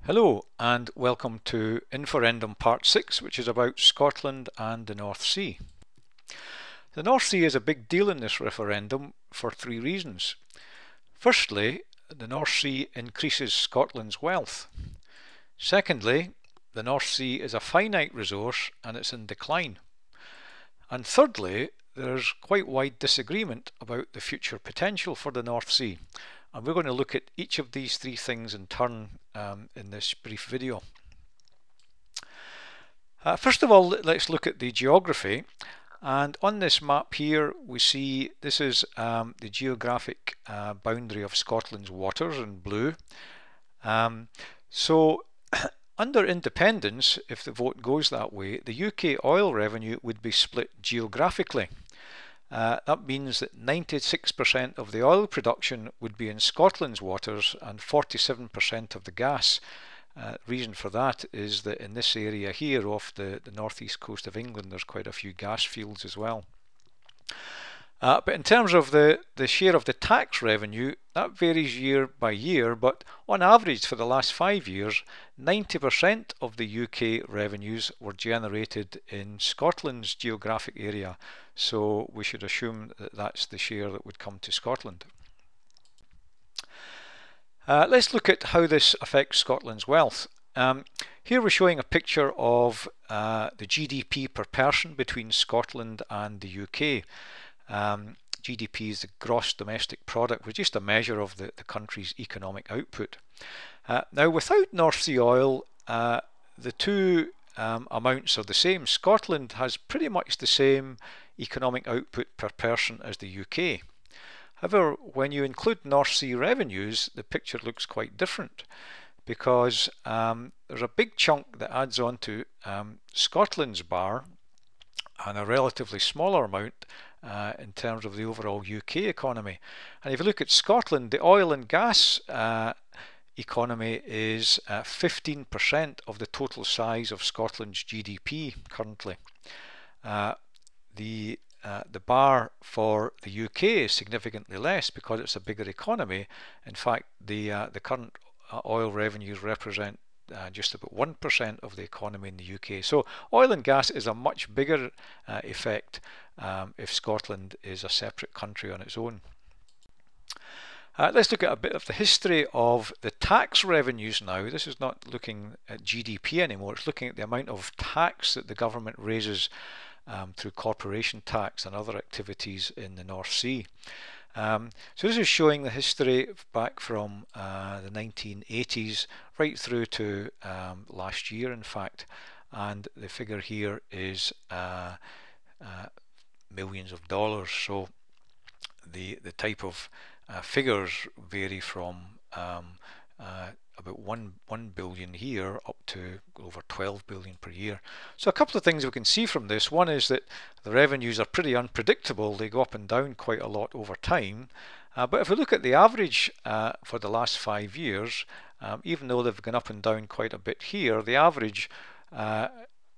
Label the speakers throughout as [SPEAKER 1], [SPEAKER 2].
[SPEAKER 1] Hello and welcome to Inforendum Part 6, which is about Scotland and the North Sea. The North Sea is a big deal in this referendum for three reasons. Firstly, the North Sea increases Scotland's wealth. Secondly, the North Sea is a finite resource and it's in decline. And thirdly, there's quite wide disagreement about the future potential for the North Sea. And we're going to look at each of these three things in turn in this brief video. First of all, let's look at the geography. And on this map here, we see this is the geographic boundary of Scotland's waters in blue. So under independence, if the vote goes that way, the UK oil revenue would be split geographically. That means that 96% of the oil production would be in Scotland's waters and 47% of the gas. Reason for that is that in this area here off the northeast coast of England there's quite a few gas fields as well. But in terms of the share of the tax revenue, that varies year by year, but on average for the last 5 years 90% of the UK revenues were generated in Scotland's geographic area, so we should assume that that's the share that would come to Scotland. Let's look at how this affects Scotland's wealth. Here we're showing a picture of the GDP per person between Scotland and the UK. GDP is the gross domestic product, which is just a measure of the country's economic output. Now without North Sea oil, the two amounts are the same. Scotland has pretty much the same economic output per person as the UK. However, when you include North Sea revenues, the picture looks quite different, because there's a big chunk that adds on to Scotland's bar and a relatively smaller amount in terms of the overall UK economy. And if you look at Scotland, the oil and gas economy is 15% of the total size of Scotland's GDP currently. The bar for the UK is significantly less because it's a bigger economy. In fact, the current oil revenues represent just about 1% of the economy in the UK. So oil and gas is a much bigger effect if Scotland is a separate country on its own. Let's look at a bit of the history of the tax revenues now. This is not looking at GDP anymore, it's looking at the amount of tax that the government raises through corporation tax and other activities in the North Sea. So this is showing the history back from the 1980s right through to last year, in fact, and the figure here is millions of dollars. So the type of figures vary from about 1 billion here up to over 12 billion per year. So a couple of things we can see from this. One is that the revenues are pretty unpredictable. They go up and down quite a lot over time. But if we look at the average for the last 5 years, even though they've gone up and down quite a bit here, the average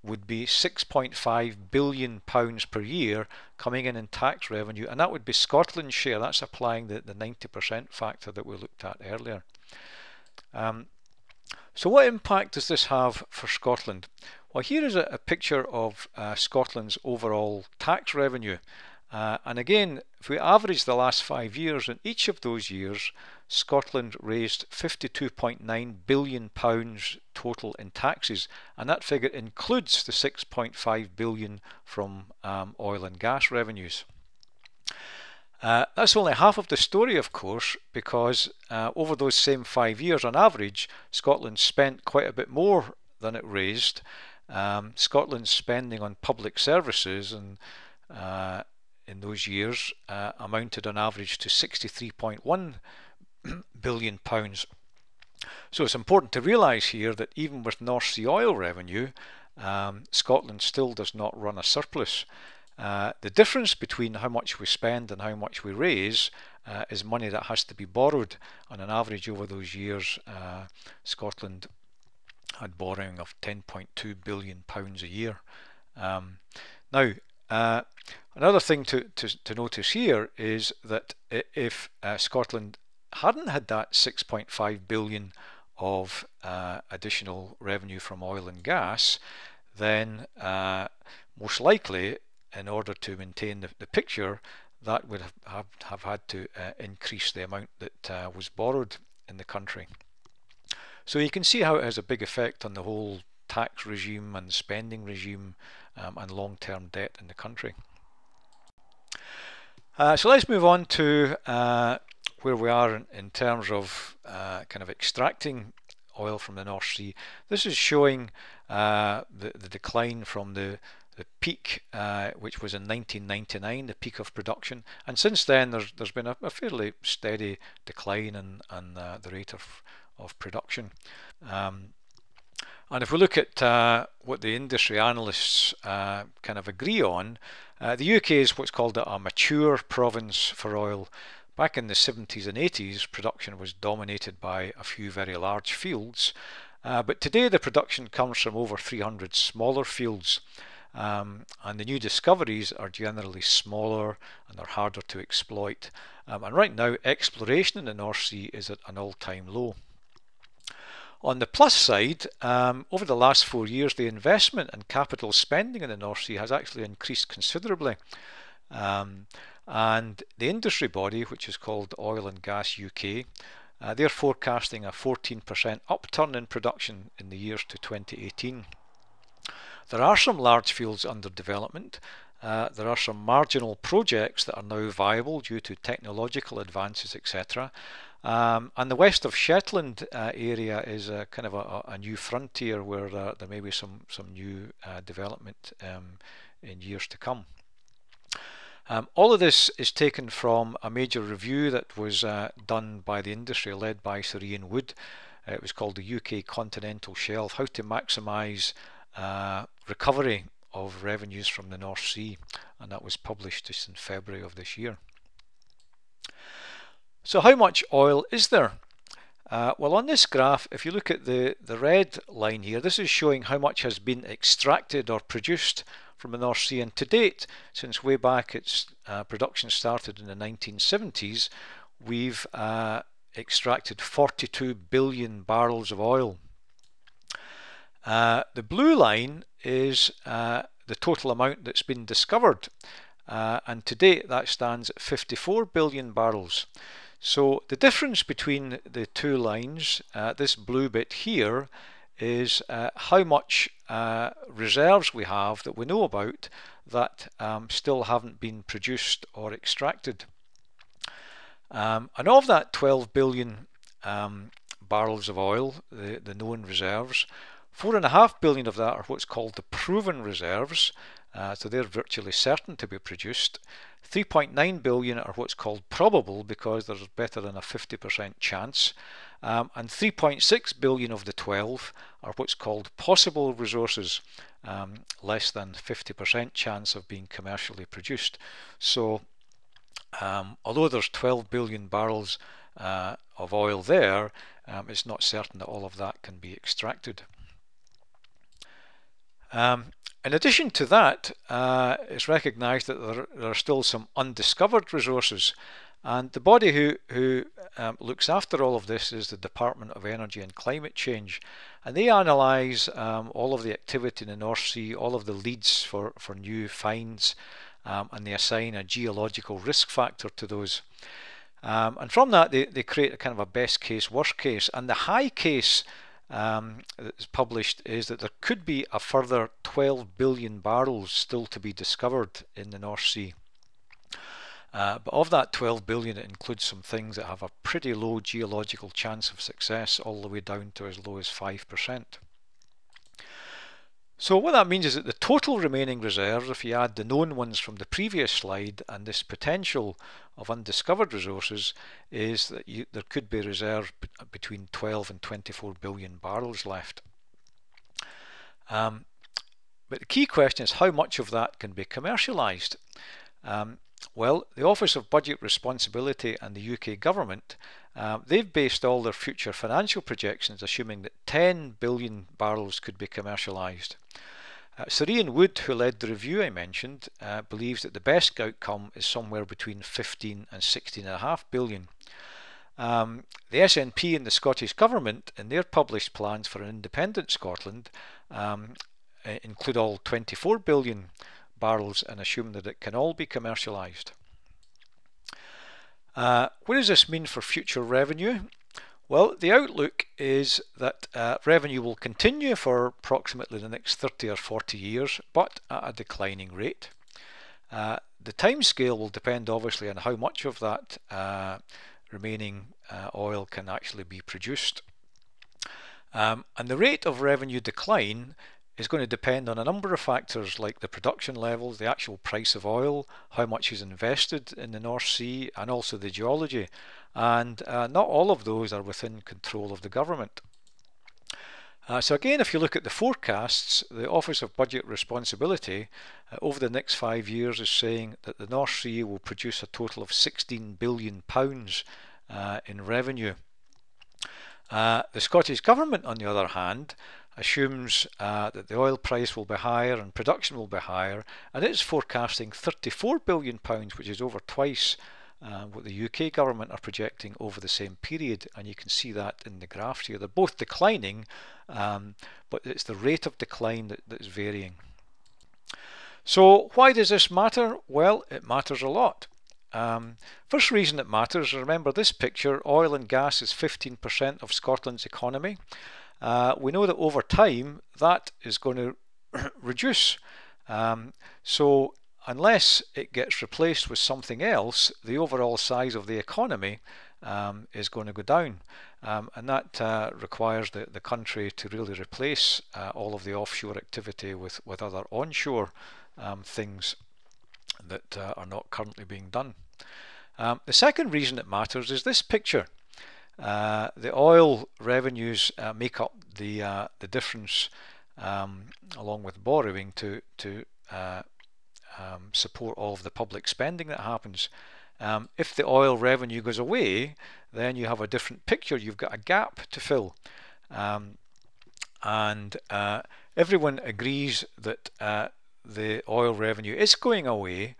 [SPEAKER 1] would be £6.5 billion per year coming in tax revenue, and that would be Scotland's share. That's applying the 90% factor that we looked at earlier. So what impact does this have for Scotland? Well, here is a picture of Scotland's overall tax revenue. And again, if we average the last 5 years, in each of those years, Scotland raised £52.9 billion total in taxes, and that figure includes the £6.5 billion from oil and gas revenues. That's only half of the story, of course, because over those same 5 years on average, Scotland spent quite a bit more than it raised. Scotland's spending on public services and in those years amounted on average to £63.1 billion. So it's important to realise here that even with North Sea oil revenue, Scotland still does not run a surplus. The difference between how much we spend and how much we raise is money that has to be borrowed. On an average over those years, Scotland had borrowing of £10.2 billion a year. Now, another thing to notice here is that if Scotland hadn't had that £6.5 billion of additional revenue from oil and gas, then most likely, in order to maintain the picture, that would have had to increase the amount that was borrowed in the country. So you can see how it has a big effect on the whole tax regime and spending regime and long-term debt in the country. So let's move on to where we are in terms of kind of extracting oil from the North Sea. This is showing the decline from the peak, which was in 1999, the peak of production, and since then there's been a fairly steady decline in the rate of production. And if we look at what the industry analysts kind of agree on, the UK is what's called a mature province for oil. Back in the 70s and 80s, production was dominated by a few very large fields, but today the production comes from over 300 smaller fields, and the new discoveries are generally smaller and they're harder to exploit. And right now, exploration in the North Sea is at an all-time low. On the plus side, over the last 4 years, the investment and capital spending in the North Sea has actually increased considerably. And the industry body, which is called Oil and Gas UK, they're forecasting a 14% upturn in production in the years to 2018. There are some large fields under development. There are some marginal projects that are now viable due to technological advances, etc. And the west of Shetland area is kind of a new frontier where there may be some new development in years to come. All of this is taken from a major review that was done by the industry, led by Sir Ian Wood. It was called the UK Continental Shelf: How to Maximise Recovery of Revenues from the North Sea, and that was published just in February of this year. So how much oil is there? Well, on this graph, if you look at the red line here, this is showing how much has been extracted or produced from the North Sea, and to date, since way back its production started in the 1970s, we've extracted 42 billion barrels of oil. The blue line is the total amount that's been discovered, and to date that stands at 54 billion barrels. So the difference between the two lines, this blue bit here, is how much reserves we have that we know about that still haven't been produced or extracted. And of that 12 billion barrels of oil, the known reserves, 4.5 billion of that are what's called the proven reserves, so they're virtually certain to be produced. 3.9 billion are what's called probable, because there's better than a 50% chance, and 3.6 billion of the 12 are what's called possible resources, less than 50% chance of being commercially produced. So although there's 12 billion barrels of oil there, it's not certain that all of that can be extracted. In addition to that, it's recognised that there are still some undiscovered resources, and the body who looks after all of this is the Department of Energy and Climate Change, and they analyse all of the activity in the North Sea, all of the leads for new finds, and they assign a geological risk factor to those. And from that they create a kind of a best case, worst case, and the high case that's published is that there could be a further 12 billion barrels still to be discovered in the North Sea. But of that 12 billion, it includes some things that have a pretty low geological chance of success, all the way down to as low as 5%. So what that means is that the total remaining reserves, if you add the known ones from the previous slide and this potential of undiscovered resources, is that there could be reserves between 12 and 24 billion barrels left. But the key question is how much of that can be commercialised? Well, the Office of Budget Responsibility and the UK government, they've based all their future financial projections assuming that 10 billion barrels could be commercialised. Sir Ian Wood, who led the review I mentioned, believes that the best outcome is somewhere between 15 and 16.5 billion. The SNP and the Scottish Government, in their published plans for an independent Scotland, include all 24 billion barrels and assume that it can all be commercialised. What does this mean for future revenue? Well, the outlook is that revenue will continue for approximately the next 30 or 40 years, but at a declining rate. The timescale will depend obviously on how much of that remaining oil can actually be produced. And the rate of revenue decline is going to depend on a number of factors like the production levels, the actual price of oil, how much is invested in the North Sea, and also the geology. And not all of those are within control of the government. So again, if you look at the forecasts, the Office of Budget Responsibility over the next 5 years is saying that the North Sea will produce a total of £16 billion in revenue. The Scottish Government, on the other hand, assumes that the oil price will be higher and production will be higher, and it's forecasting £34 billion, which is over twice what the UK government are projecting over the same period, and you can see that in the graphs here. They're both declining, but it's the rate of decline that is varying. So why does this matter? Well, it matters a lot. First reason it matters, remember this picture, oil and gas is 15% of Scotland's economy. We know that over time that is going to reduce. So unless it gets replaced with something else, the overall size of the economy is going to go down. And that requires the country to really replace all of the offshore activity with other onshore things that are not currently being done. The second reason it matters is this picture. The oil revenues make up the difference along with borrowing to support all of the public spending that happens. If the oil revenue goes away, then you have a different picture. You've got a gap to fill, and everyone agrees that the oil revenue is going away.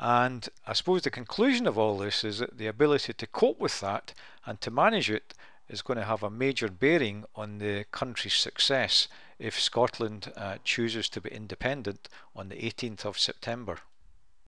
[SPEAKER 1] And I suppose the conclusion of all this is that the ability to cope with that and to manage it is going to have a major bearing on the country's success if Scotland chooses to be independent on the 18th of September.